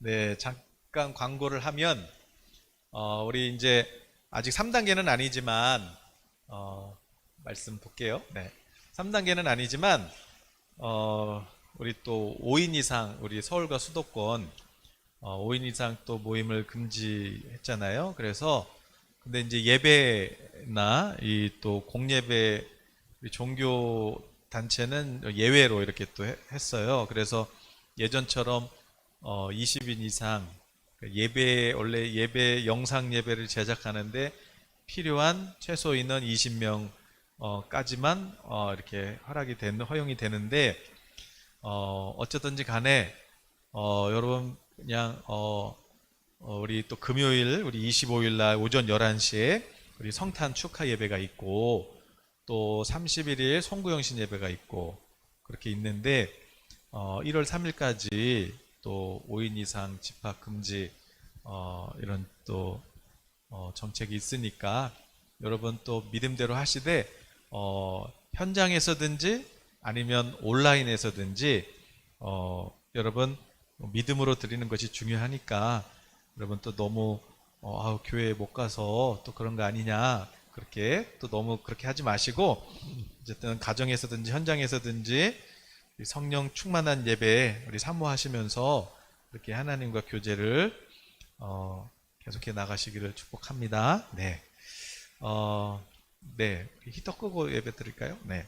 네, 잠깐 광고를 하면 우리 이제 아직 3단계는 아니지만 말씀 볼게요. 네. 3단계는 아니지만 우리 또 5인 이상 우리 서울과 수도권 5인 이상 또 모임을 금지했잖아요. 그래서 근데 이제 예배나 이 또 공예배 우리 종교 단체는 예외로 이렇게 또 했어요. 그래서 예전처럼 20인 이상 예배 원래 예배 영상 예배를 제작하는데 필요한 최소 인원 20명 까지만 이렇게 허용이 되는데 어쨌든지 간에 여러분 그냥 우리 또 금요일 우리 25일 날 오전 11시에 우리 성탄 축하 예배가 있고 또 31일 송구영신 예배가 있고 그렇게 있는데 1월 3일까지 또 5인 이상 집합 금지 이런 또 정책이 있으니까 여러분 또 믿음대로 하시되 현장에서든지 아니면 온라인에서든지 여러분 믿음으로 드리는 것이 중요하니까 여러분 또 너무 교회에 못 가서 또 그런 거 아니냐 그렇게 또 너무 그렇게 하지 마시고 어쨌든 가정에서든지 현장에서든지 성령 충만한 예배 우리 사모하시면서 그렇게 하나님과 교제를 계속해 나가시기를 축복합니다. 네, 네, 히터 끄고 예배 드릴까요? 네,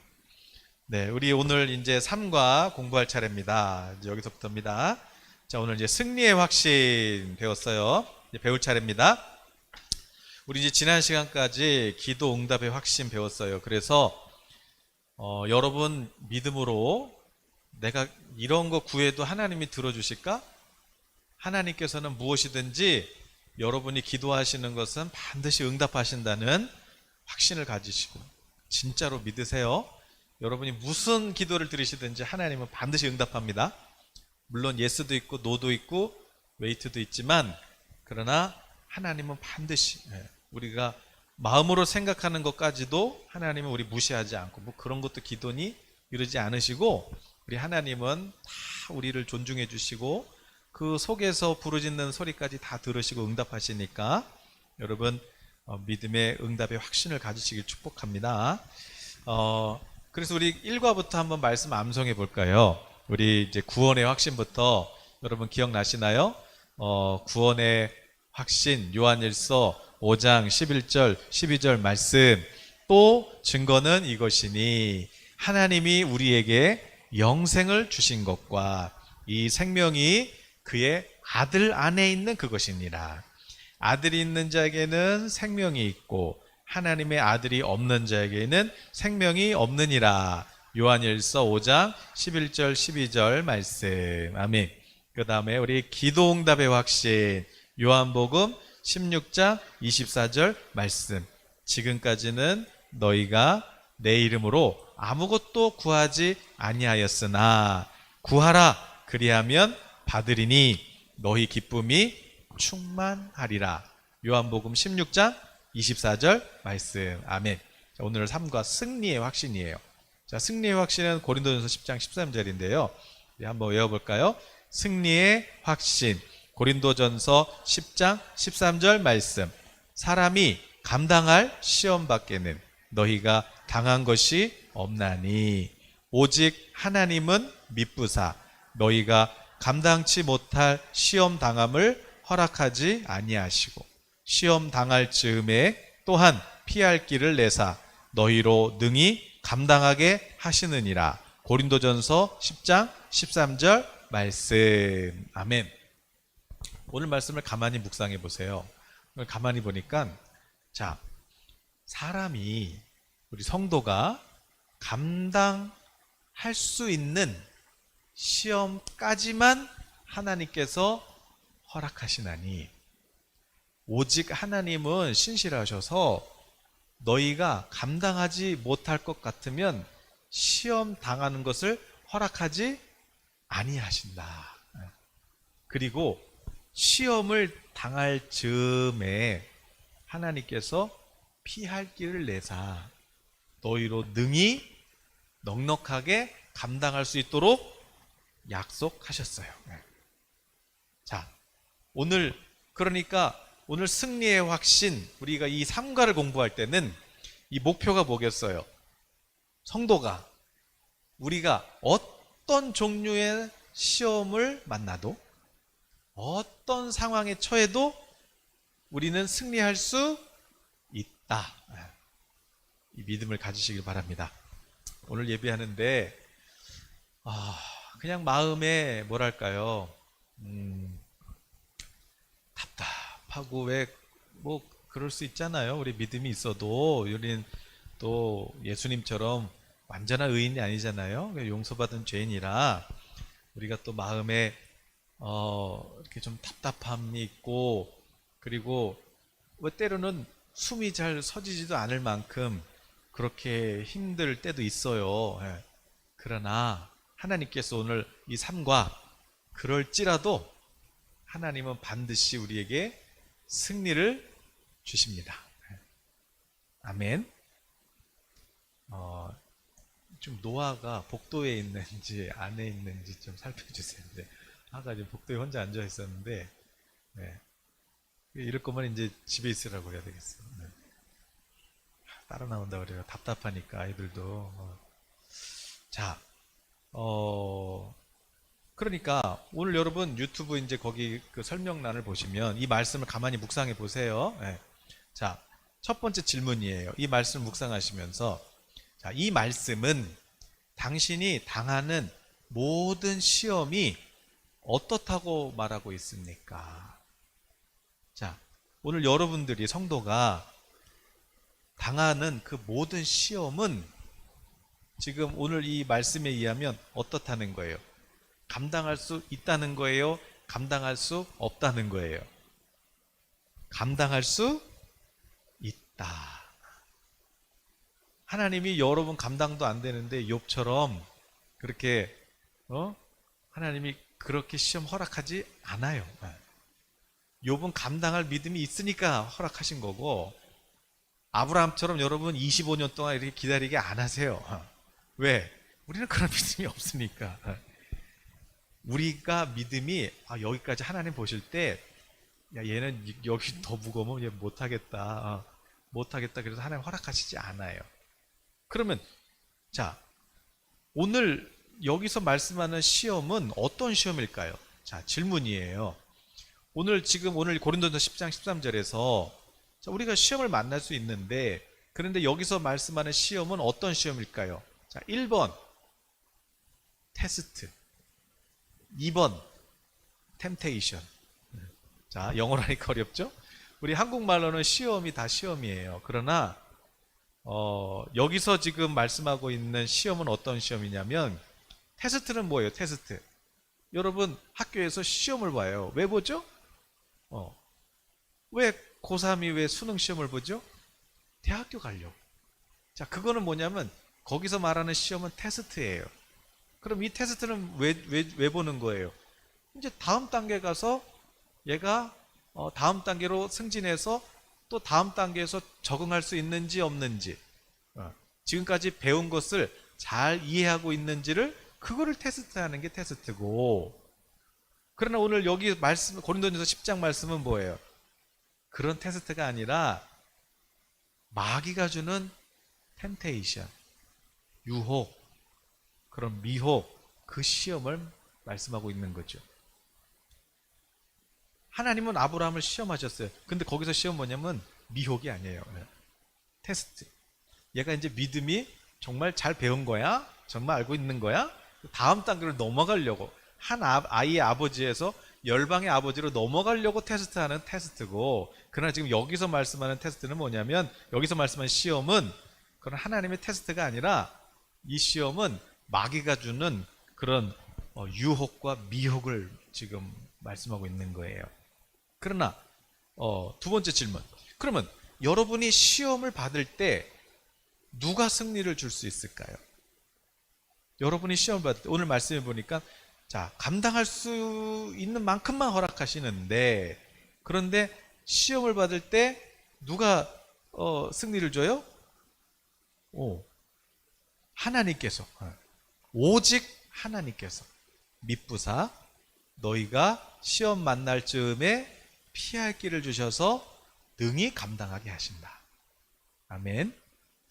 네, 우리 오늘 이제 3과 공부할 차례입니다. 이제 여기서부터입니다. 자, 오늘 이제 승리의 확신 배웠어요. 이제 배울 차례입니다. 우리 이제 지난 시간까지 기도 응답의 확신 배웠어요. 그래서 여러분 믿음으로 내가 이런 거 구해도 하나님이 들어주실까? 하나님께서는 무엇이든지 여러분이 기도하시는 것은 반드시 응답하신다는 확신을 가지시고 진짜로 믿으세요. 여러분이 무슨 기도를 드리시든지 하나님은 반드시 응답합니다. 물론 예스도 있고 노도 있고 웨이트도 있지만 그러나 하나님은 반드시 우리가 마음으로 생각하는 것까지도 하나님은 우리 무시하지 않고 뭐 그런 것도 기도니 이러지 않으시고 우리 하나님은 다 우리를 존중해 주시고 그 속에서 부르짖는 소리까지 다 들으시고 응답하시니까 여러분 믿음의 응답의 확신을 가지시길 축복합니다. 그래서 우리 1과부터 한번 말씀 암송해 볼까요? 우리 이제 구원의 확신부터 여러분 기억나시나요? 구원의 확신 요한일서 5장 11절 12절 말씀 또 증거는 이것이니 하나님이 우리에게 영생을 주신 것과 이 생명이 그의 아들 안에 있는 그것이니라. 아들이 있는 자에게는 생명이 있고 하나님의 아들이 없는 자에게는 생명이 없느니라. 요한일서 5장 11절 12절 말씀. 아멘. 그 다음에 우리 기도응답의 확신 요한복음 16장 24절 말씀. 지금까지는 너희가 내 이름으로 아무것도 구하지 아니하였으나 구하라 그리하면 받으리니 너희 기쁨이 충만하리라. 요한복음 16장 24절 말씀. 아멘. 자, 오늘 3과 승리의 확신이에요. 자, 승리의 확신은 고린도전서 10장 13절인데요. 한번 외워볼까요? 승리의 확신. 고린도전서 10장 13절 말씀. 사람이 감당할 시험 밖에는 너희가 당한 것이 없나니 오직 하나님은 미쁘사 너희가 감당치 못할 시험 당함을 허락하지 아니하시고 시험 당할 즈음에 또한 피할 길을 내사 너희로 능히 감당하게 하시느니라. 고린도전서 10장 13절 말씀. 아멘. 오늘 말씀을 가만히 묵상해 보세요. 가만히 보니까 자, 사람이 우리 성도가 감당할 수 있는 시험까지만 하나님께서 허락하시나니 오직 하나님은 신실하셔서 너희가 감당하지 못할 것 같으면 시험 당하는 것을 허락하지 아니하신다. 그리고 시험을 당할 즈음에 하나님께서 피할 길을 내사 너희로 능히 넉넉하게 감당할 수 있도록 약속하셨어요. 자, 오늘 그러니까 오늘 승리의 확신, 우리가 이 삼가를 공부할 때는 이 목표가 뭐겠어요? 성도가 우리가 어떤 종류의 시험을 만나도 어떤 상황에 처해도 우리는 승리할 수 있다. 이 믿음을 가지시길 바랍니다. 오늘 예배하는데 그냥 마음에 뭐랄까요? 답답하고 왜 뭐 그럴 수 있잖아요. 우리 믿음이 있어도 우리는 또 예수님처럼 완전한 의인이 아니잖아요. 용서받은 죄인이라 우리가 또 마음에 이렇게 좀 답답함이 있고, 그리고 왜 때로는 숨이 잘 서지지도 않을 만큼 그렇게 힘들 때도 있어요. 예. 그러나 하나님께서 오늘 이 삶과 그럴지라도 하나님은 반드시 우리에게 승리를 주십니다. 예. 아멘. 좀 노아가 복도에 있는지 안에 있는지 좀 살펴주세요. 네. 아까 지금 복도에 혼자 앉아 있었는데, 네. 이럴 거면 이제 집에 있으라고 해야 되겠어요. 네. 따라 나온다 그래요. 답답하니까 아이들도. 자, 그러니까 오늘 여러분 유튜브 이제 거기 그 설명란을 보시면 이 말씀을 가만히 묵상해 보세요. 네. 자, 첫 번째 질문이에요. 이 말씀을 묵상하시면서, 자, 이 말씀은 당신이 당하는 모든 시험이 어떻다고 말하고 있습니까? 자, 오늘 여러분들이 성도가 당하는 그 모든 시험은 지금 오늘 이 말씀에 의하면 어떻다는 거예요? 감당할 수 있다는 거예요? 감당할 수 없다는 거예요? 감당할 수 있다. 하나님이 여러분 감당도 안 되는데 욥처럼 그렇게 하나님이 그렇게 시험 허락하지 않아요. 욥은 감당할 믿음이 있으니까 허락하신 거고, 아브라함처럼 여러분 25년 동안 이렇게 기다리게 안 하세요. 왜? 우리는 그런 믿음이 없으니까. 우리가 믿음이 여기까지 하나님 보실 때 야, 얘는 여기 더 무거우면 얘 못하겠다. 못하겠다. 그래서 하나님 허락하시지 않아요. 그러면 자, 오늘 여기서 말씀하는 시험은 어떤 시험일까요? 자, 질문이에요. 오늘 고린도전서 10장 13절에서 우리가 시험을 만날 수 있는데, 그런데 여기서 말씀하는 시험은 어떤 시험일까요? 자, 1번 테스트, 2번 템테이션. 자, 영어로 하니까 어렵죠? 우리 한국말로는 시험이 다 시험이에요. 그러나 여기서 지금 말씀하고 있는 시험은 어떤 시험이냐면, 테스트는 뭐예요? 테스트. 여러분 학교에서 시험을 봐요. 왜 보죠? 왜 고3이 왜 수능 시험을 보죠? 대학교 가려고. 자, 그거는 뭐냐면 거기서 말하는 시험은 테스트예요. 그럼 이 테스트는 왜 보는 거예요? 이제 다음 단계 가서 얘가 다음 단계로 승진해서 또 다음 단계에서 적응할 수 있는지 없는지, 지금까지 배운 것을 잘 이해하고 있는지를, 그거를 테스트하는 게 테스트고, 그러나 오늘 여기 말씀, 고린도전서 10장 말씀은 뭐예요? 그런 테스트가 아니라 마귀가 주는 템테이션, 유혹, 그런 미혹, 그 시험을 말씀하고 있는 거죠. 하나님은 아브라함을 시험하셨어요. 근데 거기서 시험 뭐냐면 미혹이 아니에요. 테스트. 얘가 이제 믿음이 정말 잘 배운 거야? 정말 알고 있는 거야? 다음 단계로 넘어가려고, 한 아이의 아버지에서 열방의 아버지로 넘어가려고 테스트하는 테스트고, 그러나 지금 여기서 말씀하는 테스트는 뭐냐면, 여기서 말씀하는 시험은 그런 하나님의 테스트가 아니라, 이 시험은 마귀가 주는 그런 유혹과 미혹을 지금 말씀하고 있는 거예요. 그러나 두 번째 질문, 그러면 여러분이 시험을 받을 때 누가 승리를 줄 수 있을까요? 여러분이 시험을 받을 때, 오늘 말씀해 보니까 자, 감당할 수 있는 만큼만 허락하시는데, 그런데 시험을 받을 때 누가 승리를 줘요? 하나님께서. 오직 하나님께서. 미쁘사 너희가 시험 만날 즈음에 피할 길을 주셔서 능히 감당하게 하신다. 아멘.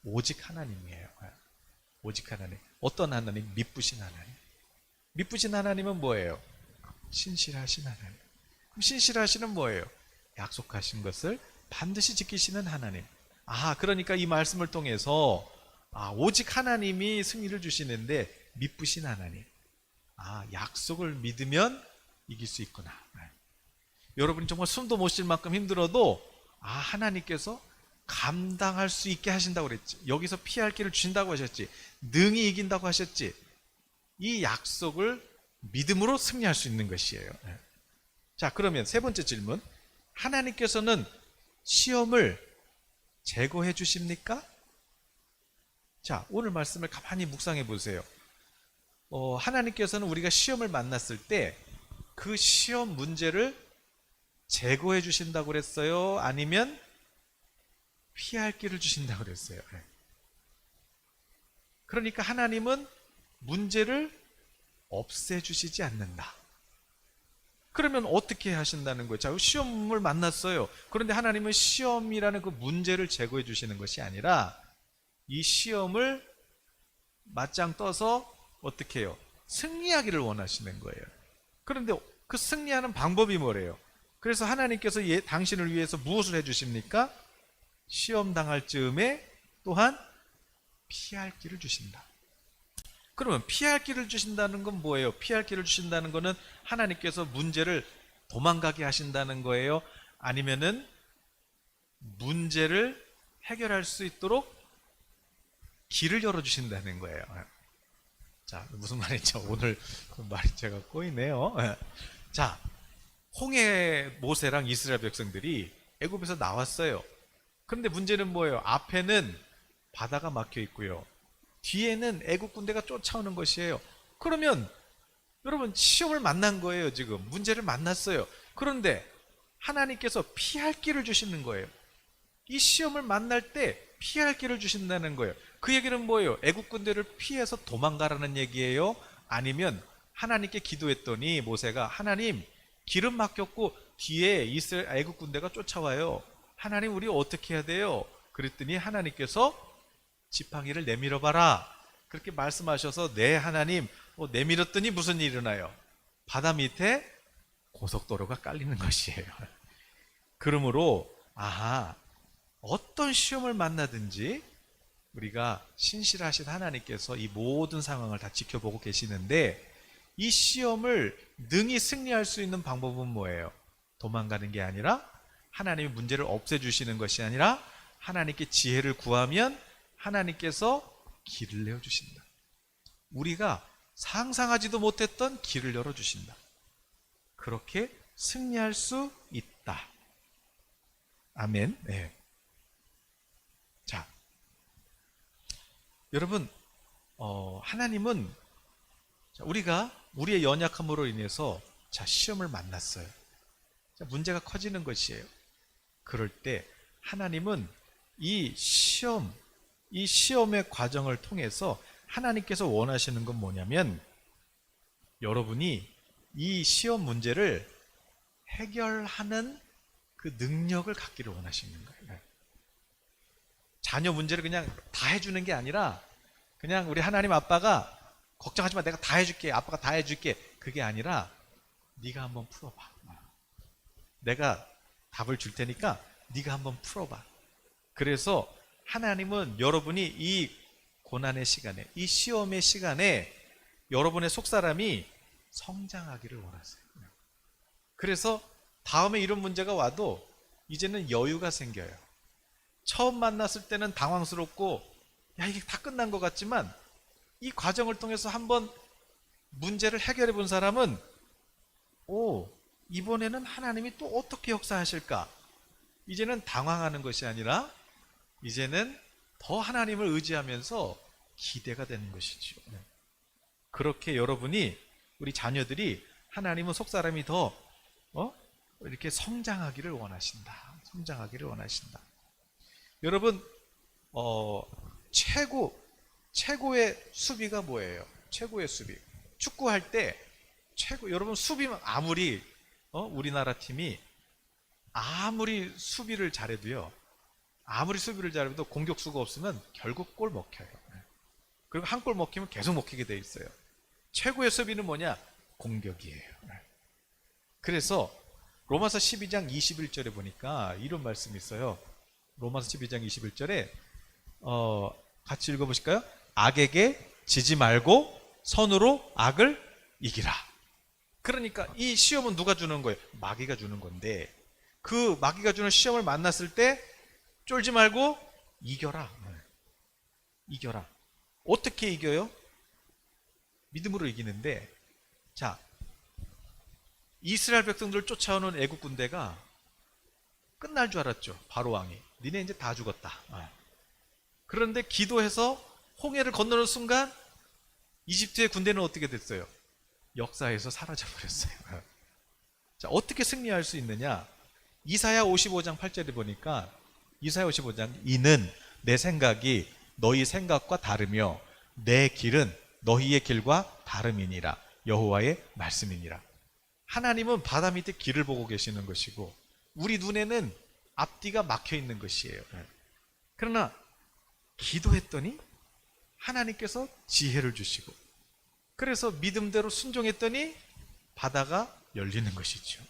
오직 하나님이에요. 오직 하나님. 어떤 하나님? 미쁘신 하나님. 미쁘신 하나님은 뭐예요? 신실하신 하나님. 그럼 신실하시는 뭐예요? 약속하신 것을 반드시 지키시는 하나님. 그러니까 이 말씀을 통해서 오직 하나님이 승리를 주시는데 미쁘신 하나님. 약속을 믿으면 이길 수 있구나. 여러분이 정말 숨도 못 쉴 만큼 힘들어도 하나님께서 감당할 수 있게 하신다고 그랬지. 여기서 피할 길을 주신다고 하셨지. 능히 이긴다고 하셨지. 이 약속을 믿음으로 승리할 수 있는 것이에요. 자, 그러면 세 번째 질문. 하나님께서는 시험을 제거해 주십니까? 자, 오늘 말씀을 가만히 묵상해 보세요. 하나님께서는 우리가 시험을 만났을 때 그 시험 문제를 제거해 주신다고 그랬어요? 아니면 피할 길을 주신다고 그랬어요? 그러니까 하나님은 문제를 없애주시지 않는다. 그러면 어떻게 하신다는 거예요? 자, 시험을 만났어요. 그런데 하나님은 시험이라는 그 문제를 제거해 주시는 것이 아니라 이 시험을 맞짱 떠서 어떻게 해요? 승리하기를 원하시는 거예요. 그런데 그 승리하는 방법이 뭐래요? 그래서 하나님께서 당신을 위해서 무엇을 해주십니까? 시험 당할 즈음에 또한 피할 길을 주신다. 그러면 피할 길을 주신다는 건 뭐예요? 피할 길을 주신다는 거는 하나님께서 문제를 도망가게 하신다는 거예요? 아니면은 문제를 해결할 수 있도록 길을 열어주신다는 거예요? 자, 무슨 말인지 오늘 그 말이 제가 꼬이네요. 자, 홍해 모세랑 이스라엘 백성들이 애굽에서 나왔어요. 그런데 문제는 뭐예요? 앞에는 바다가 막혀 있고요. 뒤에는 애국 군대가 쫓아오는 것이에요. 그러면 여러분 시험을 만난 거예요. 지금 문제를 만났어요. 그런데 하나님께서 피할 길을 주시는 거예요. 이 시험을 만날 때 피할 길을 주신다는 거예요. 그 얘기는 뭐예요? 애국 군대를 피해서 도망가라는 얘기예요? 아니면 하나님께 기도했더니 모세가 하나님 길은 막혔고 뒤에 이스라엘 애국 군대가 쫓아와요. 하나님 우리 어떻게 해야 돼요? 그랬더니 하나님께서 지팡이를 내밀어 봐라. 그렇게 말씀하셔서 네 하나님 내밀었더니 무슨 일이 일어나요? 바다 밑에 고속도로가 깔리는 것이에요. 그러므로 어떤 시험을 만나든지 우리가 신실하신 하나님께서 이 모든 상황을 다 지켜보고 계시는데 이 시험을 능히 승리할 수 있는 방법은 뭐예요? 도망가는 게 아니라 하나님이 문제를 없애주시는 것이 아니라 하나님께 지혜를 구하면 하나님께서 길을 내어주신다. 우리가 상상하지도 못했던 길을 열어주신다. 그렇게 승리할 수 있다. 아멘. 네. 자, 여러분, 하나님은 우리가 우리의 연약함으로 인해서 시험을 만났어요. 문제가 커지는 것이에요. 그럴 때 하나님은 이 시험의 과정을 통해서 하나님께서 원하시는 건 뭐냐면 여러분이 이 시험 문제를 해결하는 그 능력을 갖기를 원하시는 거예요. 자녀 문제를 그냥 다 해주는 게 아니라 그냥 우리 하나님 아빠가 걱정하지 마, 내가 다 해줄게, 아빠가 다 해줄게, 그게 아니라 네가 한번 풀어봐. 내가 답을 줄 테니까 네가 한번 풀어봐. 그래서 하나님은 여러분이 이 고난의 시간에, 이 시험의 시간에 여러분의 속사람이 성장하기를 원하세요. 그래서 다음에 이런 문제가 와도 이제는 여유가 생겨요. 처음 만났을 때는 당황스럽고 이게 다 끝난 것 같지만 이 과정을 통해서 한번 문제를 해결해 본 사람은 이번에는 하나님이 또 어떻게 역사하실까? 이제는 당황하는 것이 아니라 이제는 더 하나님을 의지하면서 기대가 되는 것이죠. 그렇게 여러분이 우리 자녀들이 하나님은 속사람이 더 이렇게 성장하기를 원하신다. 성장하기를 원하신다. 여러분 최고의 수비가 뭐예요? 최고의 수비. 축구할 때 최고. 여러분 수비 아무리 우리나라 팀이 아무리 수비를 잘해도요. 아무리 수비를 잘해도 공격수가 없으면 결국 골 먹혀요. 그리고 한 골 먹히면 계속 먹히게 돼 있어요. 최고의 수비는 뭐냐? 공격이에요. 그래서 로마서 12장 21절에 보니까 이런 말씀이 있어요. 로마서 12장 21절에 같이 읽어보실까요? 악에게 지지 말고 선으로 악을 이기라. 그러니까 이 시험은 누가 주는 거예요? 마귀가 주는 건데 그 마귀가 주는 시험을 만났을 때 쫄지 말고 이겨라. 이겨라. 어떻게 이겨요? 믿음으로 이기는데, 자, 이스라엘 백성들을 쫓아오는 애국 군대가 끝날 줄 알았죠. 바로 왕이. 니네 이제 다 죽었다. 그런데 기도해서 홍해를 건너는 순간 이집트의 군대는 어떻게 됐어요? 역사에서 사라져버렸어요. 자, 어떻게 승리할 수 있느냐? 이사야 55장 8절에 보니까 이사야 55장 이는 내 생각이 너희 생각과 다르며 내 길은 너희의 길과 다름이니라. 여호와의 말씀이니라. 하나님은 바다 밑에 길을 보고 계시는 것이고 우리 눈에는 앞뒤가 막혀 있는 것이에요. 그러나 기도했더니 하나님께서 지혜를 주시고 그래서 믿음대로 순종했더니 바다가 열리는 것이죠.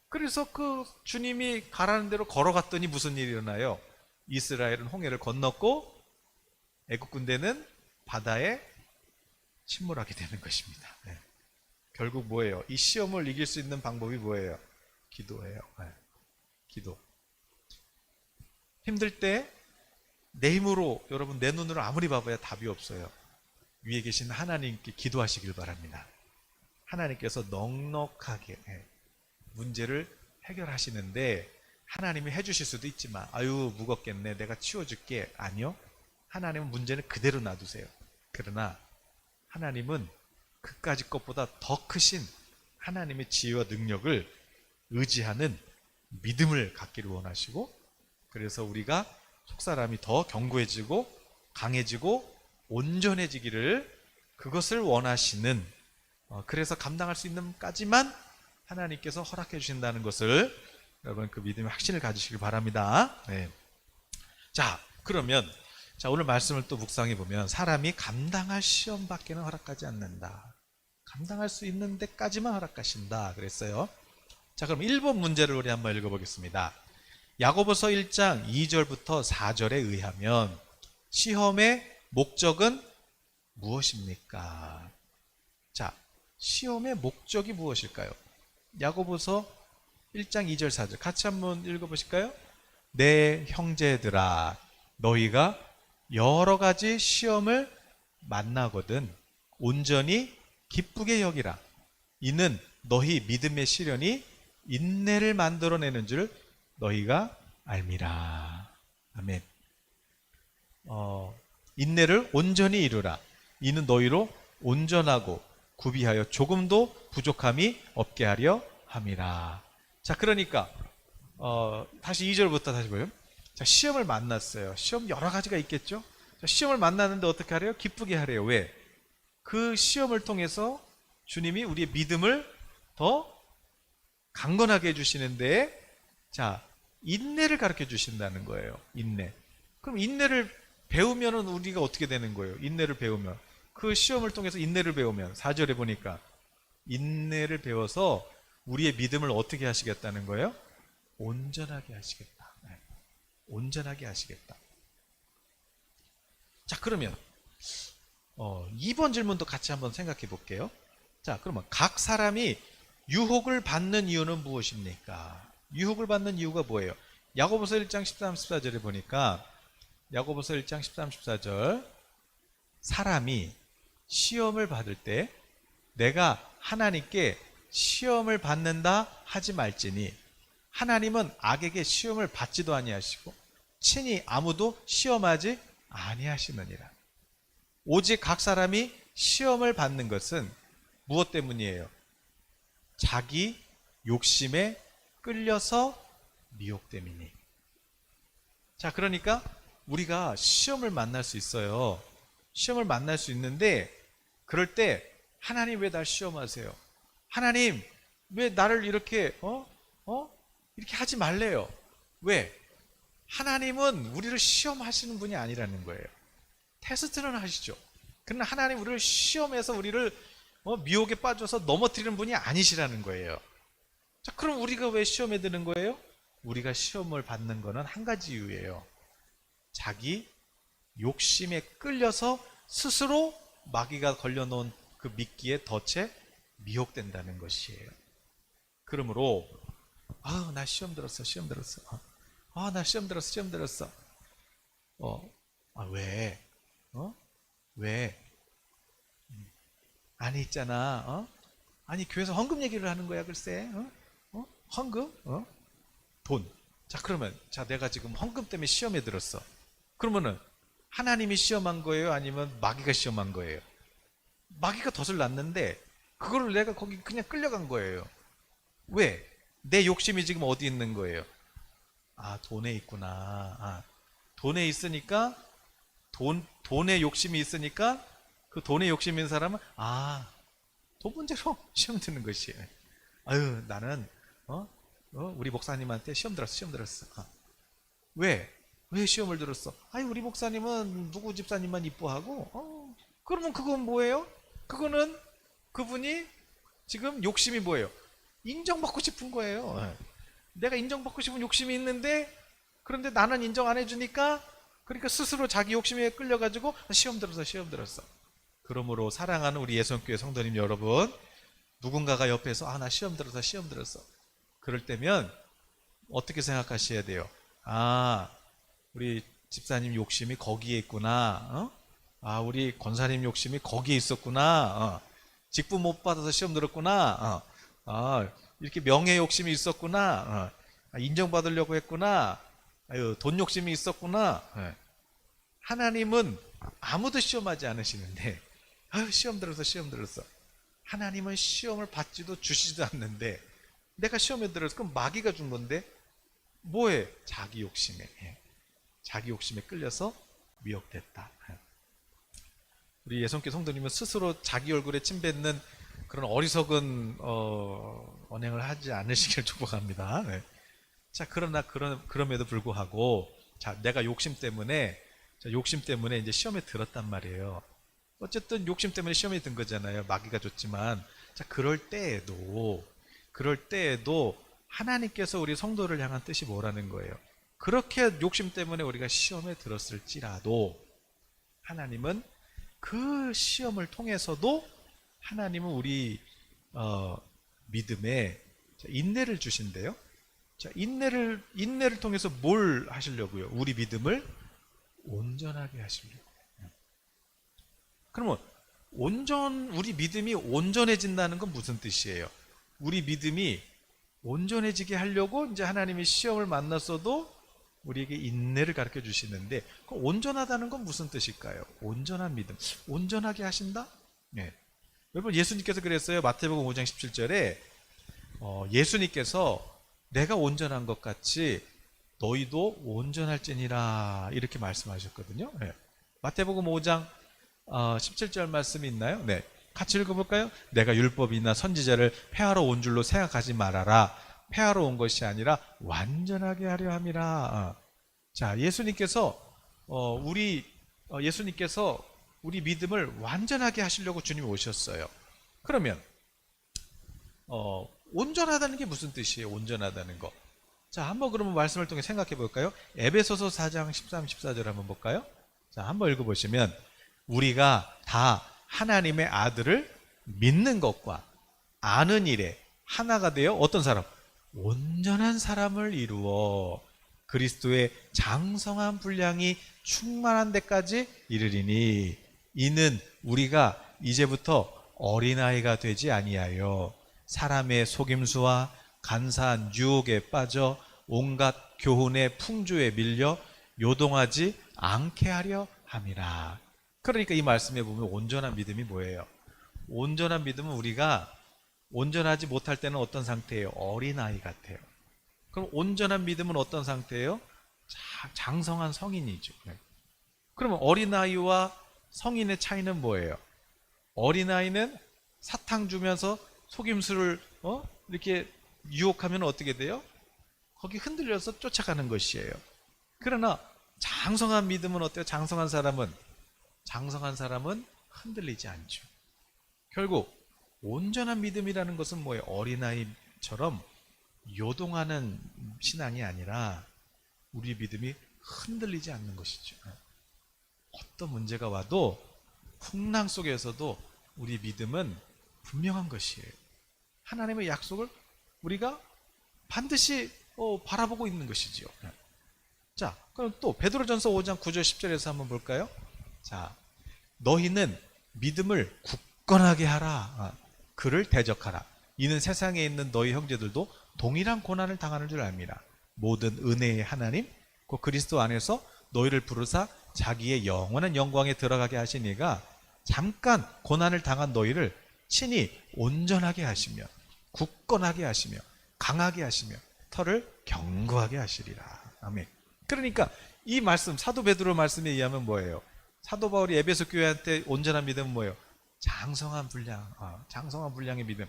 그래서 그 주님이 가라는 대로 걸어갔더니 무슨 일이 일어나요? 이스라엘은 홍해를 건넜고 애국 군대는 바다에 침몰하게 되는 것입니다. 결국 뭐예요? 이 시험을 이길 수 있는 방법이 뭐예요? 기도예요. 기도. 힘들 때 내 힘으로 여러분 내 눈으로 아무리 봐봐야 답이 없어요. 위에 계신 하나님께 기도하시길 바랍니다. 하나님께서 넉넉하게 문제를 해결하시는데 하나님이 해주실 수도 있지만 아유 무겁겠네 내가 치워줄게. 아니요. 하나님은 문제는 그대로 놔두세요. 그러나 하나님은 그까짓 것보다 더 크신 하나님의 지혜와 능력을 의지하는 믿음을 갖기를 원하시고 그래서 우리가 속사람이 더 견고해지고 강해지고 온전해지기를 그것을 원하시는 그래서 감당할 수 있는 까지만 하나님께서 허락해 주신다는 것을 여러분 그 믿음의 확신을 가지시길 바랍니다. 네. 자 그러면 자 오늘 말씀을 또 묵상해 보면 사람이 감당할 시험밖에는 허락하지 않는다. 감당할 수 있는 데까지만 허락하신다 그랬어요. 자 그럼 1번 문제를 우리 한번 읽어보겠습니다. 야고보서 1장 2절부터 4절에 의하면 시험의 목적은 무엇입니까? 자, 시험의 목적이 무엇일까요? 야고보서 1장 2절 4절 같이 한번 읽어보실까요? 내 형제들아 너희가 여러 가지 시험을 만나거든 온전히 기쁘게 여기라. 이는 너희 믿음의 시련이 인내를 만들어내는 줄 너희가 알미라. 아멘. 인내를 온전히 이루라. 이는 너희로 온전하고 구비하여 조금도 부족함이 없게 하려 함이라. 자, 그러니까 다시 2절부터 다시 보요. 자, 시험을 만났어요. 시험 여러 가지가 있겠죠. 자, 시험을 만났는데 어떻게 하래요? 기쁘게 하래요. 왜? 그 시험을 통해서 주님이 우리의 믿음을 더 강건하게 해주시는데, 자, 인내를 가르쳐 주신다는 거예요. 인내. 그럼 인내를 배우면은 우리가 어떻게 되는 거예요? 인내를 배우면. 그 시험을 통해서 인내를 배우면 4절에 보니까 인내를 배워서 우리의 믿음을 어떻게 하시겠다는 거예요? 온전하게 하시겠다. 온전하게 하시겠다. 자, 그러면 2번 질문도 같이 한번 생각해 볼게요. 자, 그러면 각 사람이 유혹을 받는 이유는 무엇입니까? 유혹을 받는 이유가 뭐예요? 야고보서 1장 13, 14절에 보니까 야고보서 1장 13, 14절 사람이 시험을 받을 때 내가 하나님께 시험을 받는다 하지 말지니 하나님은 악에게 시험을 받지도 아니하시고 친히 아무도 시험하지 아니하시느니라. 오직 각 사람이 시험을 받는 것은 무엇 때문이에요? 자기 욕심에 끌려서 미혹 때문이니. 자, 그러니까 우리가 시험을 만날 수 있어요. 시험을 만날 수 있는데 그럴 때 하나님 왜 날 시험하세요? 하나님, 왜 나를 이렇게, 이렇게 하지 말래요? 왜? 하나님은 우리를 시험하시는 분이 아니라는 거예요. 테스트는 하시죠. 그러나 하나님 우리를 시험해서 우리를 미혹에 빠져서 넘어뜨리는 분이 아니시라는 거예요. 자, 그럼 우리가 왜 시험에 드는 거예요? 우리가 시험을 받는 거는 한 가지 이유예요. 자기 욕심에 끌려서 스스로 마귀가 걸려놓은 그 미끼에 덫에 미혹된다는 것이에요. 그러므로 나 시험 들었어, 시험 들었어. 나 시험 들었어, 시험 들었어. 왜? 왜? 아니 있잖아. 아니 교회에서 헌금 얘기를 하는 거야, 글쎄. 헌금? 돈. 자, 그러면 내가 지금 헌금 때문에 시험에 들었어. 그러면은 하나님이 시험한 거예요? 아니면 마귀가 시험한 거예요? 마귀가 덫을 놨는데 그거를 내가 거기 그냥 끌려간 거예요. 왜? 내 욕심이 지금 어디 있는 거예요? 돈에 있구나. 돈에 있으니까 돈에 욕심이 있으니까 그 돈에 욕심 있는 사람은 돈 문제로 시험 드는 것이에요. 나는 우리 목사님한테 시험 들었어, 시험 들었어. 왜? 왜 시험을 들었어? 우리 목사님은 누구 집사님만 이뻐하고, 그러면 그건 뭐예요? 그거는 그분이 지금 욕심이 뭐예요? 인정받고 싶은 거예요. 내가 인정받고 싶은 욕심이 있는데, 그런데 나는 인정 안 해주니까, 그러니까 스스로 자기 욕심에 끌려가지고 시험 들었어, 시험 들었어. 그러므로 사랑하는 우리 예수교회 성도님 여러분, 누군가가 옆에서 나 시험 들었어, 시험 들었어. 그럴 때면 어떻게 생각하셔야 돼요? 우리 집사님 욕심이 거기에 있구나. 우리 권사님 욕심이 거기에 있었구나. 직분 못 받아서 시험 들었구나. 이렇게 명예 욕심이 있었구나. 인정받으려고 했구나. 돈 욕심이 있었구나. 하나님은 아무도 시험하지 않으시는데, 시험 들었어, 시험 들었어. 하나님은 시험을 받지도 주시지도 않는데, 내가 시험에 들어서 그럼 마귀가 준 건데, 뭐해? 자기 욕심에. 자기 욕심에 끌려서 미혹됐다. 우리 예성교 성도님은 스스로 자기 얼굴에 침 뱉는 그런 어리석은 언행을 하지 않으시길 축복합니다. 자, 그러나 그럼에도 불구하고 내가 욕심 때문에 이제 시험에 들었단 말이에요. 어쨌든 욕심 때문에 시험에 든 거잖아요. 마귀가 줬지만. 자, 그럴 때에도 하나님께서 우리 성도를 향한 뜻이 뭐라는 거예요? 그렇게 욕심 때문에 우리가 시험에 들었을지라도 하나님은 그 시험을 통해서도 하나님은 우리 믿음에 인내를 주신대요. 자, 인내를 통해서 뭘 하시려고요? 우리 믿음을 온전하게 하시려고. 그러면 우리 믿음이 온전해진다는 건 무슨 뜻이에요? 우리 믿음이 온전해지게 하려고 이제 하나님이 시험을 만났어도 우리에게 인내를 가르쳐 주시는데, 그 온전하다는 건 무슨 뜻일까요? 온전한 믿음, 온전하게 하신다? 네. 여러분, 예수님께서 그랬어요. 마태복음 5장 17절에 예수님께서 내가 온전한 것 같이 너희도 온전할지니라 이렇게 말씀하셨거든요. 네. 마태복음 5장 17절 말씀이 있나요? 네. 같이 읽어볼까요? 내가 율법이나 선지자를 폐하러 온 줄로 생각하지 말아라. 폐하러 온 것이 아니라 완전하게 하려 함이라. 자, 예수님께서 우리 믿음을 완전하게 하시려고 주님이 오셨어요. 그러면 온전하다는 게 무슨 뜻이에요? 온전하다는 거. 자, 한번 그러면 말씀을 통해 생각해 볼까요? 에베소서 4장 13, 14절 한번 볼까요? 자, 한번 읽어보시면 우리가 다 하나님의 아들을 믿는 것과 아는 일에 하나가 되어 어떤 사람? 온전한 사람을 이루어 그리스도의 장성한 분량이 충만한 데까지 이르리니 이는 우리가 이제부터 어린아이가 되지 아니하여 사람의 속임수와 간사한 유혹에 빠져 온갖 교훈의 풍조에 밀려 요동하지 않게 하려 함이라. 그러니까 이 말씀에 보면 온전한 믿음이 뭐예요? 온전한 믿음은 우리가 온전하지 못할 때는 어떤 상태예요? 어린아이 같아요. 그럼 온전한 믿음은 어떤 상태예요? 장성한 성인이죠. 그러면 어린아이와 성인의 차이는 뭐예요? 어린아이는 사탕 주면서 속임수를 이렇게 유혹하면 어떻게 돼요? 거기 흔들려서 쫓아가는 것이에요. 그러나 장성한 믿음은 어때요? 장성한 사람은 흔들리지 않죠. 결국 온전한 믿음이라는 것은 뭐예요? 어린아이처럼 요동하는 신앙이 아니라 우리 믿음이 흔들리지 않는 것이죠. 어떤 문제가 와도 풍랑 속에서도 우리 믿음은 분명한 것이에요. 하나님의 약속을 우리가 반드시 바라보고 있는 것이지요. 자, 그럼 또 베드로전서 5장 9절 10절에서 한번 볼까요? 자, 너희는 믿음을 굳건하게 하라. 그를 대적하라. 이는 세상에 있는 너희 형제들도 동일한 고난을 당하는 줄 압니다. 모든 은혜의 하나님 그 그리스도 안에서 너희를 부르사 자기의 영원한 영광에 들어가게 하신 이가 잠깐 고난을 당한 너희를 친히 온전하게 하시며 굳건하게 하시며 강하게 하시며 털을 견고하게 하시리라. 아멘. 그러니까 이 말씀 사도 베드로 말씀에 의하면 뭐예요? 사도 바울이 에베소 교회한테 온전한 믿음은 뭐예요? 장성한 분량의 믿음.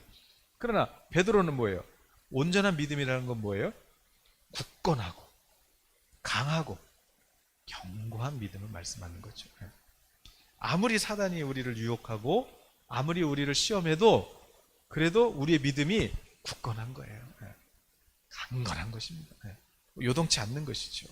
그러나 베드로는 뭐예요? 온전한 믿음이라는 건 뭐예요? 굳건하고 강하고 견고한 믿음을 말씀하는 거죠. 아무리 사단이 우리를 유혹하고 아무리 우리를 시험해도 그래도 우리의 믿음이 굳건한 거예요. 강건한 것입니다. 요동치 않는 것이죠.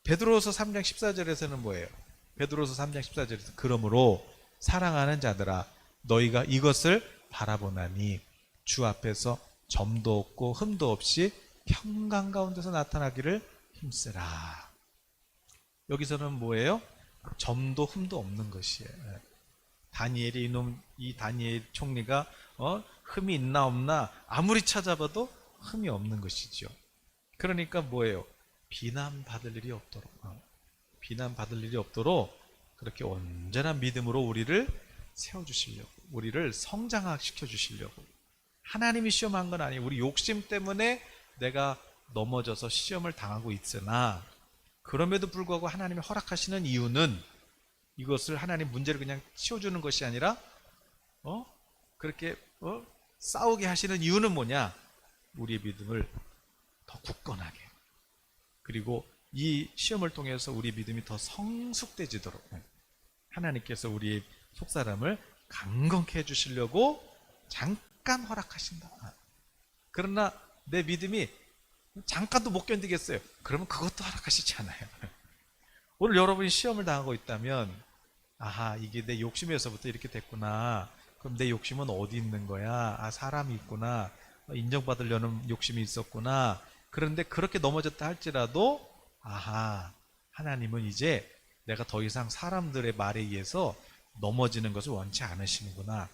베드로서 3장 14절에서는 뭐예요? 베드로서 3장 14절에서 그러므로 사랑하는 자들아 너희가 이것을 바라보나니 주 앞에서 점도 없고 흠도 없이 평강 가운데서 나타나기를 힘쓰라. 여기서는 뭐예요? 점도 흠도 없는 것이에요. 다니엘이 이 다니엘 총리가 흠이 있나 없나 아무리 찾아봐도 흠이 없는 것이죠. 그러니까 뭐예요? 비난받을 일이 없도록 그렇게 온전한 믿음으로 우리를 세워주시려고, 우리를 성장시켜 주시려고. 하나님이 시험한 건 아니에요. 우리 욕심 때문에 내가 넘어져서 시험을 당하고 있으나 그럼에도 불구하고 하나님이 허락하시는 이유는 이것을 하나님 문제를 그냥 치워주는 것이 아니라 그렇게 싸우게 하시는 이유는 뭐냐? 우리의 믿음을 더 굳건하게, 그리고 이 시험을 통해서 우리 믿음이 더 성숙되지도록 하나님께서 우리 속사람을 강건케 해주시려고 잠깐 허락하신다. 그러나 내 믿음이 잠깐도 못 견디겠어요. 그러면 그것도 허락하시지 않아요. 오늘 여러분이 시험을 당하고 있다면 아하, 이게 내 욕심에서부터 이렇게 됐구나. 그럼 내 욕심은 어디 있는 거야? 사람이 있구나. 인정받으려는 욕심이 있었구나. 그런데 그렇게 넘어졌다 할지라도 아하, 하나님은 이제 내가 더 이상 사람들의 말에 의해서 넘어지는 것을 원치 않으시는구나.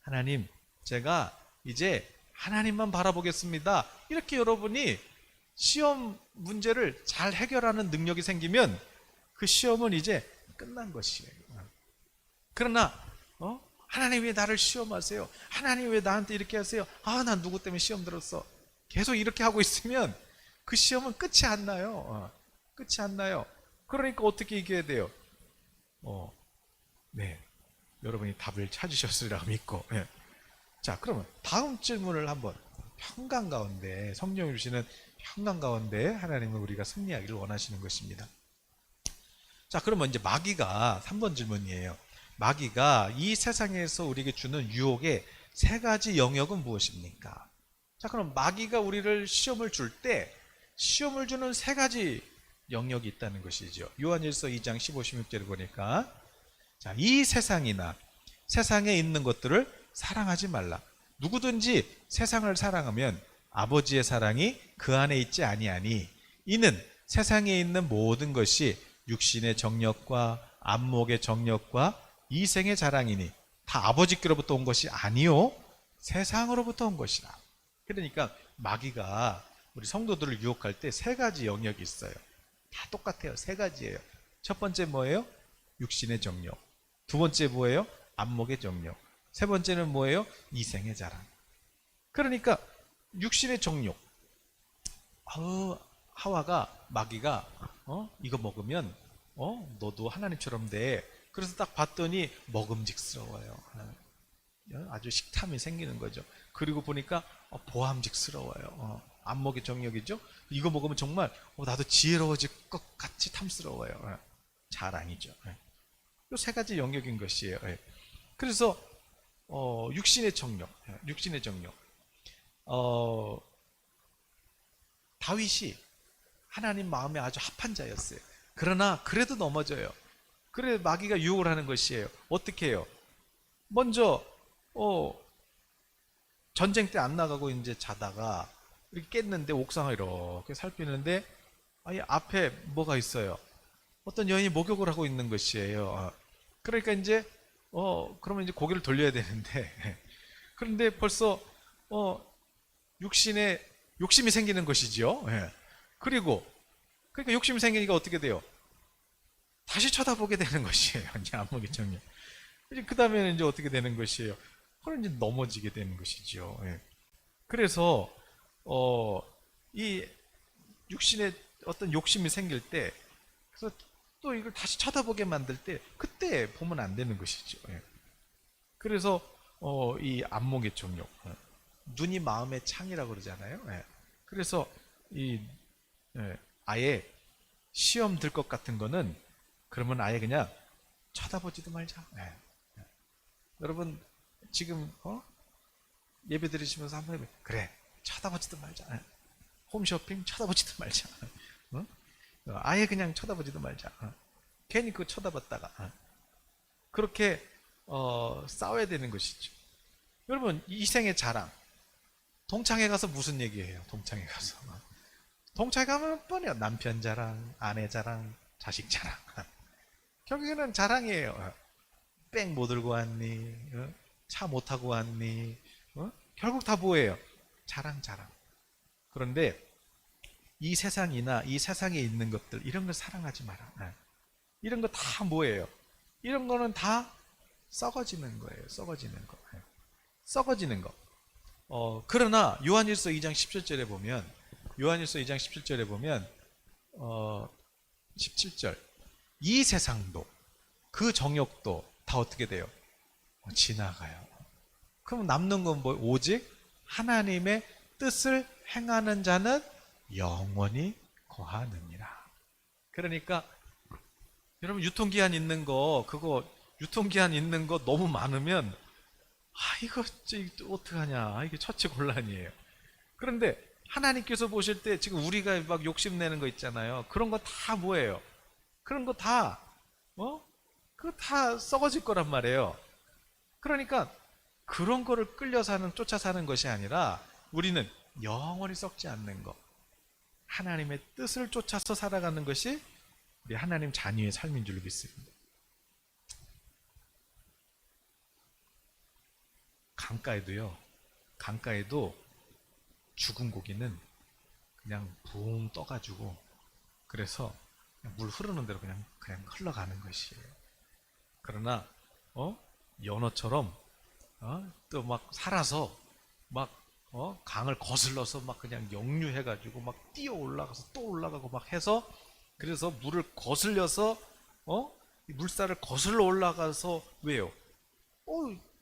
하나님, 제가 이제 하나님만 바라보겠습니다. 이렇게 여러분이 시험 문제를 잘 해결하는 능력이 생기면 그 시험은 이제 끝난 것이에요. 그러나 하나님 왜 나를 시험하세요? 하나님 왜 나한테 이렇게 하세요? 난 누구 때문에 시험 들었어. 계속 이렇게 하고 있으면 그 시험은 끝이 안 나요. 끝이 안 나요. 그러니까 어떻게 이겨야 돼요? 네, 여러분이 답을 찾으셨으리라 믿고. 네. 자, 그러면 다음 질문을 한번, 평강 가운데, 성령이 주시는 평강 가운데 하나님은 우리가 승리하기를 원하시는 것입니다. 자, 그러면 이제 마귀가 3번 질문이에요. 마귀가 이 세상에서 우리에게 주는 유혹의 세 가지 영역은 무엇입니까? 자, 그럼 마귀가 우리를 시험을 줄 때 시험을 주는 세 가지 영역이 있다는 것이죠. 요한일서 2장 15, 16절을 보니까 자, 이 세상이나 세상에 있는 것들을 사랑하지 말라. 누구든지 세상을 사랑하면 아버지의 사랑이 그 안에 있지 아니하니 이는 세상에 있는 모든 것이 육신의 정력과 안목의 정력과 이생의 자랑이니 다 아버지께로부터 온 것이 아니요 세상으로부터 온 것이라. 그러니까 마귀가 우리 성도들을 유혹할 때 세 가지 영역이 있어요. 다 똑같아요. 세 가지예요. 첫 번째 뭐예요? 육신의 정력. 두 번째 뭐예요? 안목의 정력. 세 번째는 뭐예요? 이생의 자랑. 그러니까 육신의 정욕. 하와가 마귀가 이거 먹으면 너도 하나님처럼 돼. 그래서 딱 봤더니 먹음직스러워요. 아주 식탐이 생기는 거죠. 그리고 보니까 보암직스러워요. 안목의 정력이죠. 이거 먹으면 정말 나도 지혜로워질 것 같이 탐스러워요. 자랑이죠. 이 세 가지 영역인 것이에요. 그래서 육신의 정력, 육신의 정력. 다윗이 하나님 마음에 아주 합한 자였어요. 그러나 그래도 넘어져요. 그래 마귀가 유혹을 하는 것이에요. 어떻게 해요? 먼저 전쟁 때 안 나가고 이제 자다가 이렇게 깼는데 옥상을 이렇게 살피는데 아니 앞에 뭐가 있어요? 어떤 여인이 목욕을 하고 있는 것이에요. 그러니까 이제 그러면 이제 고개를 돌려야 되는데 그런데 벌써 육신에 욕심이 생기는 것이죠. 그리고 그러니까 욕심이 생기니까 어떻게 돼요? 다시 쳐다보게 되는 것이에요. 이제 안목의 정력. 그 다음에는 이제 어떻게 되는 것이에요? 그럼 이제 넘어지게 되는 것이죠. 그래서 이 육신에 어떤 욕심이 생길 때, 그래서 또 이걸 다시 쳐다보게 만들 때, 그때 보면 안 되는 것이죠. 그래서 이 안목의 정력, 눈이 마음의 창이라고 그러잖아요. 그래서 이 아예 시험 들 것 같은 거는 그러면 아예 그냥 쳐다보지도 말자. 여러분 지금 예배 드리시면서 한번 해보세요. 그래 쳐다보지도 말자. 홈쇼핑 쳐다보지도 말자. 아예 그냥 쳐다보지도 말자. 괜히 그거 쳐다봤다가 그렇게 싸워야 되는 것이죠. 여러분 이생의 자랑, 동창회 가서 무슨 얘기해요? 동창회 가서 동창회 가면 뻔해요. 남편 자랑, 아내 자랑, 자식 자랑. 결국에는 자랑이에요. 백 못 들고 왔니? 차 못 타고 왔니? 결국 다 뭐예요? 자랑, 자랑. 그런데 이 세상이나 이 세상에 있는 것들, 이런 걸 사랑하지 마라. 이런 거 다 뭐예요? 이런 거는 다 썩어지는 거예요. 썩어지는 거. 썩어지는 거. 그러나 요한일서 2장 17절에 보면, 요한일서 2장 17절에 보면 17절, 이 세상도 그 정욕도 다 어떻게 돼요? 지나가요. 그럼 남는 건 뭐? 오직 하나님의 뜻을 행하는 자는 영원히 거하느니라. 그러니까 여러분 유통기한 있는 거, 그거 유통기한 있는 거 너무 많으면 이거 어떡하냐, 이게 처치곤란이에요. 그런데 하나님께서 보실 때 지금 우리가 막 욕심내는 거 있잖아요. 그런 거 다 뭐예요? 그런 거 다 그거 다 썩어질 거란 말이에요. 그러니까 그런 거를 끌려 사는, 쫓아 사는 것이 아니라 우리는 영원히 썩지 않는 것, 하나님의 뜻을 쫓아서 살아가는 것이 우리 하나님 자녀의 삶인 줄 믿습니다. 강가에도 죽은 고기는 그냥 붕 떠가지고, 그래서 그냥 물 흐르는 대로 그냥 흘러가는 것이에요. 그러나 연어처럼 또 막 살아서 막 강을 거슬러서 막 그냥 역류해가지고 막 뛰어 올라가서 또 올라가고 막 해서, 그래서 물을 거슬려서 이 물살을 거슬러 올라가서 왜요?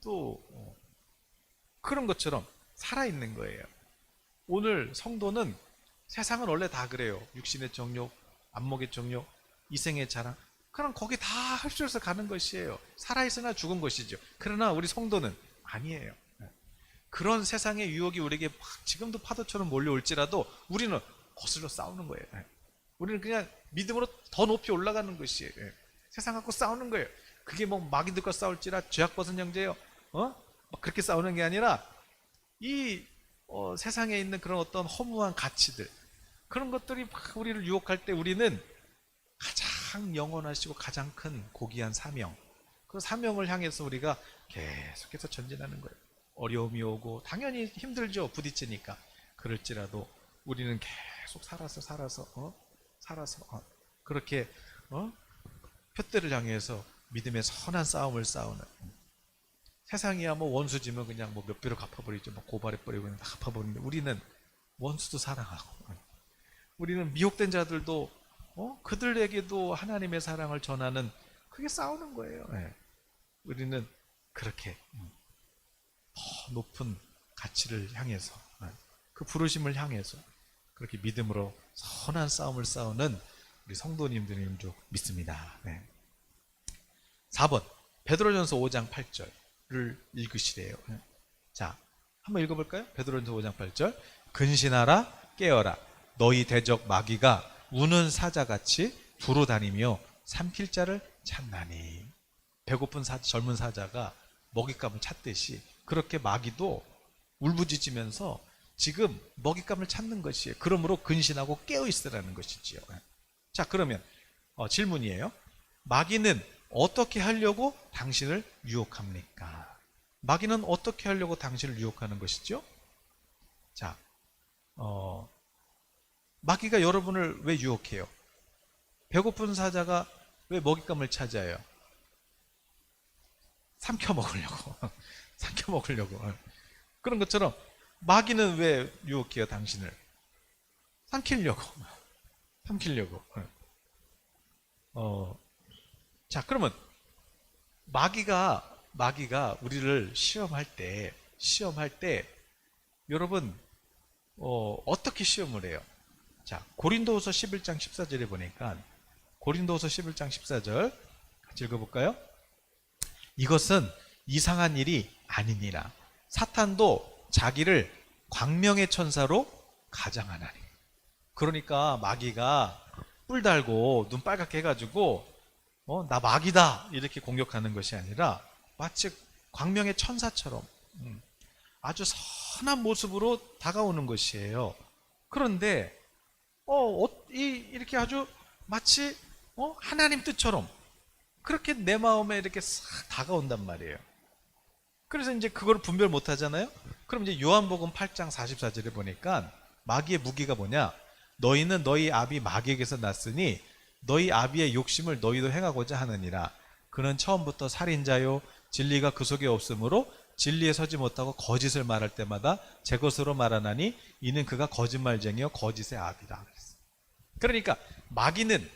또 그런 것처럼 살아있는 거예요. 오늘 성도는, 세상은 원래 다 그래요. 육신의 정욕, 안목의 정욕, 이생의 자랑, 그럼 거기 다 흡수해서 가는 것이에요. 살아있으나 죽은 것이죠. 그러나 우리 성도는 아니에요. 그런 세상의 유혹이 우리에게 지금도 파도처럼 몰려올지라도 우리는 거슬러 싸우는 거예요. 우리는 그냥 믿음으로 더 높이 올라가는 것이에요. 세상 갖고 싸우는 거예요. 그게 뭐 마귀들과 싸울지라 죄악 벗은 형제요. 막 그렇게 싸우는 게 아니라 이 세상에 있는 그런 어떤 허무한 가치들, 그런 것들이 막 우리를 유혹할 때 우리는 가장 영원하시고 가장 큰 고귀한 사명, 그 사명을 향해서 우리가 계속해서 전진하는 거예요. 어려움이 오고 당연히 힘들죠. 부딪히니까. 그럴지라도 우리는 계속 살아서 그렇게 표대를 향해서 믿음의 선한 싸움을 싸우는, 세상이야 뭐 원수지면 그냥 뭐 몇 배로 갚아버리죠. 뭐 고발해버리고 그냥 다 갚아버리는데 우리는 원수도 사랑하고, 우리는 미혹된 자들도 그들에게도 하나님의 사랑을 전하는, 그게 싸우는 거예요. 우리는 그렇게 더 높은 가치를 향해서, 그 부르심을 향해서 그렇게 믿음으로 선한 싸움을 싸우는 우리 성도님들인 줄 믿습니다. 네. 4번 베드로전서 5장 8절을 읽으시래요. 자, 한번 읽어볼까요? 베드로전서 5장 8절. 근신하라 깨어라 너희 대적 마귀가 우는 사자같이 두루 다니며 삼킬 자를 찾나니. 배고픈 젊은 사자가 먹잇감을 찾듯이 그렇게 마귀도 울부짖으면서 지금 먹잇감을 찾는 것이에요. 그러므로 근신하고 깨어있으라는 것이지요. 자, 그러면 질문이에요. 마귀는 어떻게 하려고 당신을 유혹합니까? 마귀는 어떻게 하려고 당신을 유혹하는 것이죠? 자, 마귀가 여러분을 왜 유혹해요? 배고픈 사자가 왜 먹잇감을 찾아요? 삼켜 먹으려고. 삼켜 먹으려고. 그런 것처럼 마귀는 왜 유혹해요, 당신을? 삼키려고. 삼키려고. 자, 그러면 마귀가 우리를 시험할 때 여러분 어떻게 시험을 해요? 자, 고린도후서 11장 14절에 보니까 고린도후서 11장 14절 같이 읽어볼까요? 이것은 이상한 일이 아니니라. 사탄도 자기를 광명의 천사로 가장하나니. 그러니까 마귀가 뿔 달고 눈 빨갛게 해가지고 나 마귀다 이렇게 공격하는 것이 아니라 마치 광명의 천사처럼 아주 선한 모습으로 다가오는 것이에요. 그런데 이렇게 아주 마치 하나님 뜻처럼 그렇게 내 마음에 이렇게 싹 다가온단 말이에요. 그래서 이제 그걸 분별 못 하잖아요. 그럼 이제 요한복음 8장 44절에 보니까 마귀의 무기가 뭐냐? 너희는 너희 아비 마귀에게서 났으니 너희 아비의 욕심을 너희도 행하고자 하느니라. 그는 처음부터 살인자요 진리가 그 속에 없으므로 진리에 서지 못하고 거짓을 말할 때마다 제 것으로 말하나니 이는 그가 거짓말쟁이요 거짓의 아비다. 그러니까 마귀는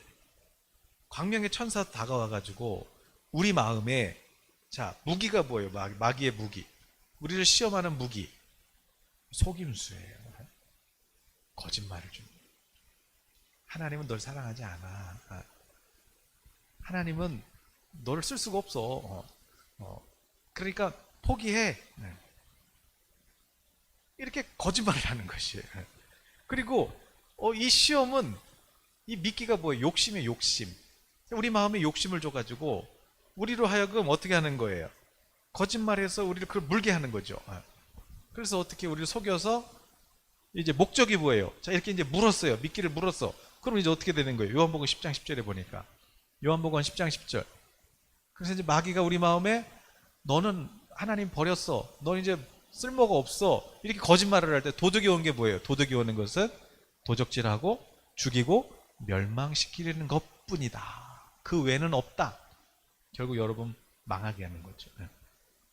광명의 천사 다가와가지고 우리 마음에 자 무기가 뭐예요? 마귀의 무기, 우리를 시험하는 무기, 속임수예요. 거짓말을 줍니다. 하나님은 널 사랑하지 않아. 하나님은 너를 쓸 수가 없어. 그러니까 포기해. 이렇게 거짓말을 하는 것이에요. 그리고 이 시험은 이 미끼가 뭐예요? 욕심이에요. 욕심. 우리 마음에 욕심을 줘가지고 우리로 하여금 어떻게 하는 거예요? 거짓말해서 우리를 그걸 물게 하는 거죠. 그래서 어떻게 우리를 속여서 이제 목적이 뭐예요? 자, 이렇게 이제 물었어요. 미끼를 물었어. 그럼 이제 어떻게 되는 거예요? 요한복음 10장 10절에 보니까. 요한복음 10장 10절. 그래서 이제 마귀가 우리 마음에 너는 하나님 버렸어. 너는 이제 쓸모가 없어. 이렇게 거짓말을 할 때 도둑이 오는 게 뭐예요? 도둑이 오는 것은 도적질하고 죽이고 멸망시키려는 것뿐이다. 그 외에는 없다. 결국 여러분 망하게 하는 거죠.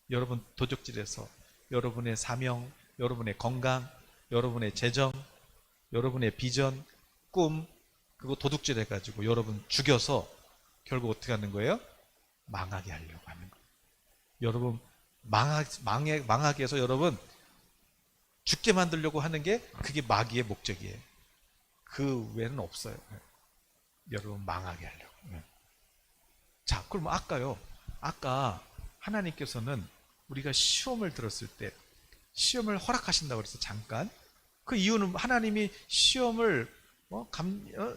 여러분 도적질해서 여러분의 사명, 여러분의 건강, 여러분의 재정, 여러분의 비전, 꿈 그거 도둑질 해가지고 여러분 죽여서 결국 어떻게 하는 거예요? 망하게 하려고 하는 거예요. 여러분 망하게 해서 여러분 죽게 만들려고 하는 게 그게 마귀의 목적이에요. 그 외에는 없어요. 여러분 망하게 하려고. 자, 그럼 아까 하나님께서는 우리가 시험을 들었을 때 시험을 허락하신다고 그래서 잠깐 그 이유는 하나님이 시험을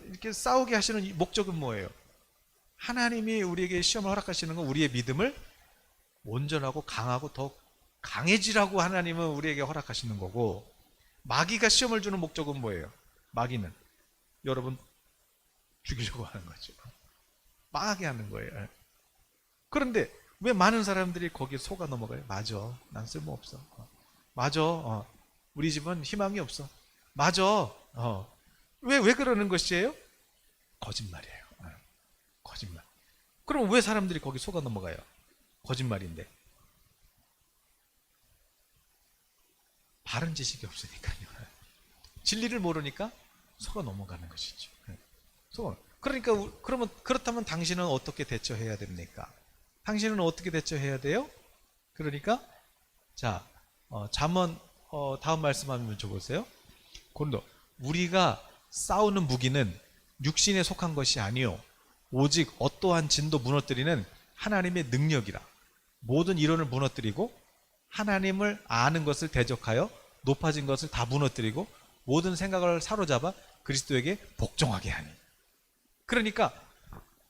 이렇게 싸우게 하시는 목적은 뭐예요? 하나님이 우리에게 시험을 허락하시는 건 우리의 믿음을 온전하고 강하고 더 강해지라고 하나님은 우리에게 허락하시는 거고, 마귀가 시험을 주는 목적은 뭐예요? 마귀는 여러분 죽이려고 하는 거죠. 망하게 하는 거예요. 그런데 왜 많은 사람들이 거기에 속아 넘어가요? 맞아, 난 쓸모없어. 맞아, 우리 집은 희망이 없어. 맞아. 왜 그러는 것이에요? 거짓말이에요. 거짓말. 그럼 왜 사람들이 거기 속아 넘어가요? 거짓말인데. 바른 지식이 없으니까요. 진리를 모르니까 속아 넘어가는 것이죠. 그러니까 그러면 그렇다면 당신은 어떻게 대처해야 됩니까? 당신은 어떻게 대처해야 돼요? 그러니까 자, 잠언 다음 말씀 한번 줘보세요. 고린도 우리가 싸우는 무기는 육신에 속한 것이 아니요 오직 어떠한 진도 무너뜨리는 하나님의 능력이라. 모든 이론을 무너뜨리고 하나님을 아는 것을 대적하여 높아진 것을 다 무너뜨리고 모든 생각을 사로잡아 그리스도에게 복종하게 하니. 그러니까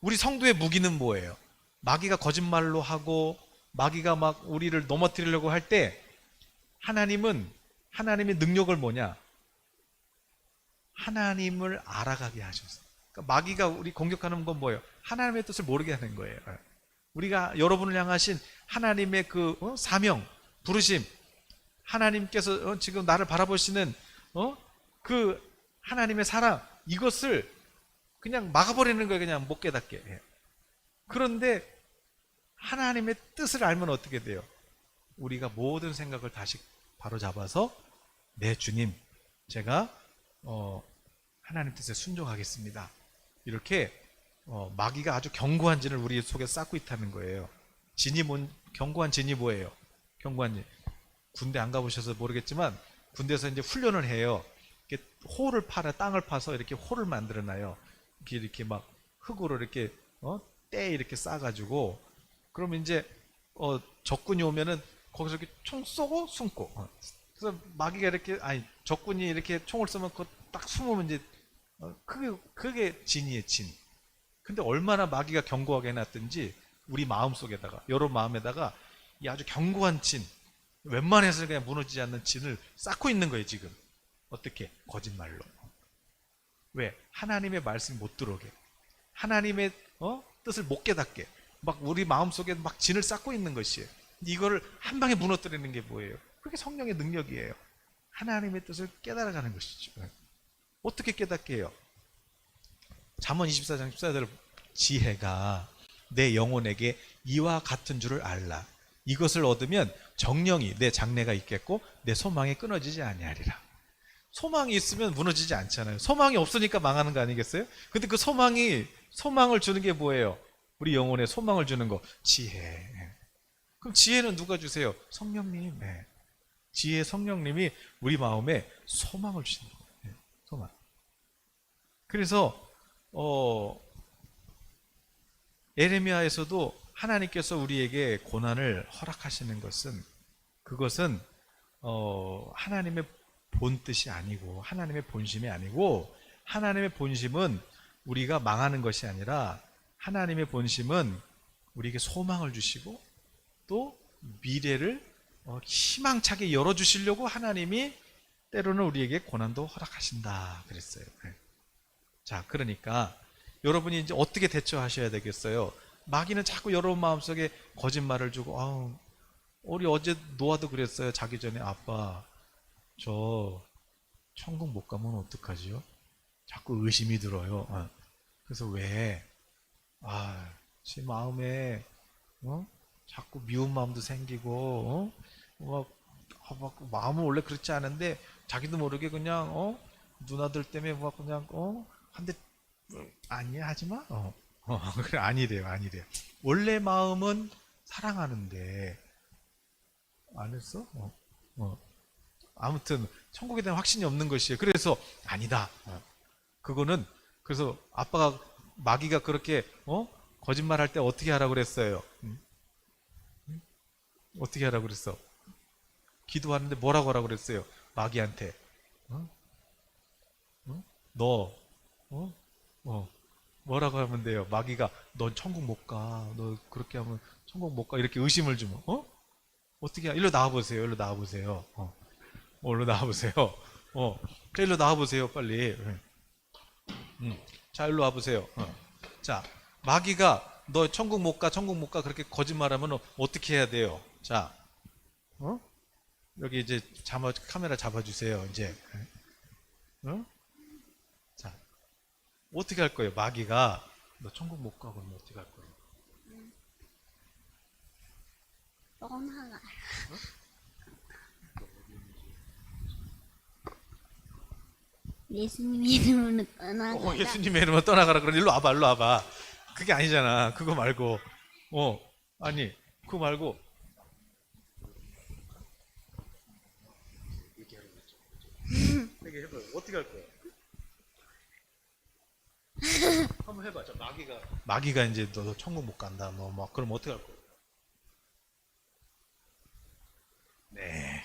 우리 성도의 무기는 뭐예요? 마귀가 거짓말로 하고 마귀가 막 우리를 넘어뜨리려고 할 때 하나님은 하나님의 능력을 뭐냐? 하나님을 알아가게 하셨어요. 그러니까 마귀가 우리 공격하는 건 뭐예요? 하나님의 뜻을 모르게 하는 거예요. 우리가 여러분을 향하신 하나님의 그 사명, 부르심, 하나님께서 지금 나를 바라보시는 그 하나님의 사랑, 이것을 그냥 막아버리는 거예요. 그냥 못 깨닫게. 그런데 하나님의 뜻을 알면 어떻게 돼요? 우리가 모든 생각을 다시 바로잡아서 네 주님, 제가 하나님 뜻에 순종하겠습니다. 이렇게 마귀가 아주 견고한 진을 우리 속에 쌓고 있다는 거예요. 견고한 진이 뭐예요? 견고한 진. 군대 안 가보셔서 모르겠지만 군대에서 이제 훈련을 해요. 이렇게 홀을 땅을 파서 이렇게 홀을 만들어놔요. 이렇게 막 흙으로 이렇게 때 이렇게 싸가지고 그러면 이제 적군이 오면은 거기서 이렇게 총 쏘고 숨고. 그래서 마귀가 이렇게 적군이 이렇게 총을 쏘면 딱 숨으면 이제 그게 진이에요, 진. 근데 얼마나 마귀가 견고하게 해놨든지 우리 마음 속에다가 여러분 마음에다가 이 아주 견고한 진, 웬만해서는 그냥 무너지지 않는 진을 쌓고 있는 거예요 지금. 어떻게? 거짓말로. 왜? 하나님의 말씀 못 들어오게, 하나님의 뜻을 못 깨닫게 막 우리 마음속에 막 진을 쌓고 있는 것이에요. 이거를 한 방에 무너뜨리는 게 뭐예요? 그게 성령의 능력이에요. 하나님의 뜻을 깨달아가는 것이죠. 어떻게 깨닫게 해요? 잠언 24장 14절 지혜가 내 영혼에게 이와 같은 줄을 알라. 이것을 얻으면 정령이 내 장래가 있겠고 내 소망이 끊어지지 아니하리라. 소망이 있으면 무너지지 않잖아요. 소망이 없으니까 망하는 거 아니겠어요? 근데 그 소망을 주는 게 뭐예요? 우리 영혼에 소망을 주는 거, 지혜. 그럼 지혜는 누가 주세요? 성령님. 지혜 성령님이 우리 마음에 소망을 주시는 거예요. 소망. 그래서 예레미야에서도 하나님께서 우리에게 고난을 허락하시는 것은 그것은 하나님의 본뜻이 아니고 하나님의 본심이 아니고, 하나님의 본심은 우리가 망하는 것이 아니라 하나님의 본심은 우리에게 소망을 주시고 또 미래를 희망차게 열어주시려고 하나님이 때로는 우리에게 고난도 허락하신다 그랬어요. 자, 그러니까 여러분이 이제 어떻게 대처하셔야 되겠어요? 마귀는 자꾸 여러분 마음속에 거짓말을 주고, 우리 어제 노아도 그랬어요. 자기 전에 아빠 저 천국 못 가면 어떡하지요? 자꾸 의심이 들어요. 그래서 왜? 제 마음에 자꾸 미운 마음도 생기고 막 마음은 원래 그렇지 않은데 자기도 모르게 그냥 누나들 때문에 막 그냥 한 대 아니야 하지마. 그래 아니래요. 원래 마음은 사랑하는데 안 했어? 아무튼 천국에 대한 확신이 없는 것이에요. 그래서 아니다. 그거는 그래서 아빠가 마귀가 그렇게 거짓말할 때 어떻게 하라고 그랬어요? 어떻게 하라고 그랬어? 기도하는데 뭐라고 하라고 그랬어요? 마귀한테 너 뭐라고 하면 돼요? 마귀가 넌 천국 못 가. 너 그렇게 하면 천국 못 가. 이렇게 의심을 주면 어떻게 일로 나와보세요. 일로 나와보세요. 일로 나와보세요. 자, 일로 나와보세요. 빨리. 자, 일로 와보세요. 자, 마귀가 너 천국 못 가, 천국 못 가 그렇게 거짓말하면 어떻게 해야 돼요? 자, 여기 이제 카메라 잡아주세요. 이제, 자, 어떻게 할 거예요? 마귀가 너 천국 못 가 그러면 어떻게 할 거예요? 떠나가. 예수님 이름으로 떠나가. 예수님의 이름으로 떠나가라. 그러니 일로 와봐, 일로 와봐. 그게 아니잖아. 그거 말고, 아니, 그거 말고, 어떻게 할 거예요? 한번 해봐. 저 마귀가 이제 너 천국 못 간다. 뭐 막 그럼 어떻게 할 거예요? 네.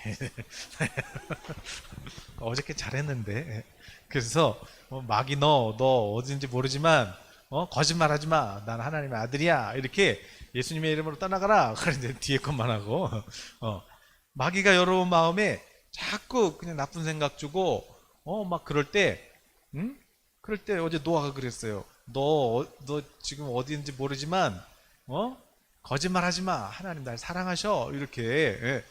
어저께 잘했는데. 그래서 마귀 너 어딘지 모르지만 거짓말하지 마. 난 하나님의 아들이야. 이렇게 예수님의 이름으로 떠나가라. 그런데 뒤에 것만 하고 마귀가 여러분 마음에 자꾸 그냥 나쁜 생각 주고 막 그럴 때 응? 그럴 때 어제 노아가 그랬어요. 너 지금 어디인지 모르지만 거짓말하지 마. 하나님 날 사랑하셔. 이렇게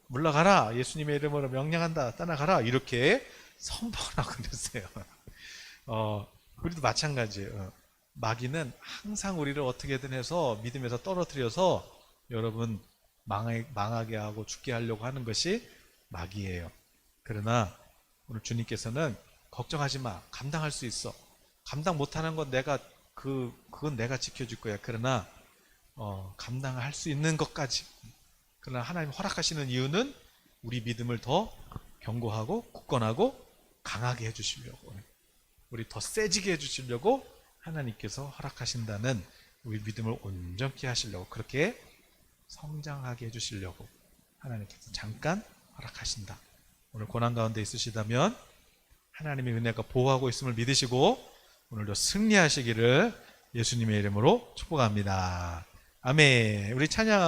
물러가라. 예수님의 이름으로 명령한다. 떠나가라. 이렇게 선포하고 그랬어요. 우리도 마찬가지예요. 마귀는 항상 우리를 어떻게든 해서 믿음에서 떨어뜨려서 여러분 망하게 하고 죽게 하려고 하는 것이 마귀예요. 그러나 오늘 주님께서는 걱정하지 마. 감당할 수 있어. 감당 못하는 건 그건 내가 지켜줄 거야. 그러나 감당할 수 있는 것까지. 그러나 하나님 허락하시는 이유는 우리 믿음을 더 견고하고 굳건하고 강하게 해주시려고, 우리 더 세지게 해주시려고 하나님께서 허락하신다는, 우리 믿음을 온전케 하시려고, 그렇게 성장하게 해주시려고 하나님께서 잠깐 허락하신다. 오늘 고난 가운데 있으시다면 하나님의 은혜가 보호하고 있음을 믿으시고 오늘도 승리하시기를 예수님의 이름으로 축복합니다. 아멘. 우리 찬양하고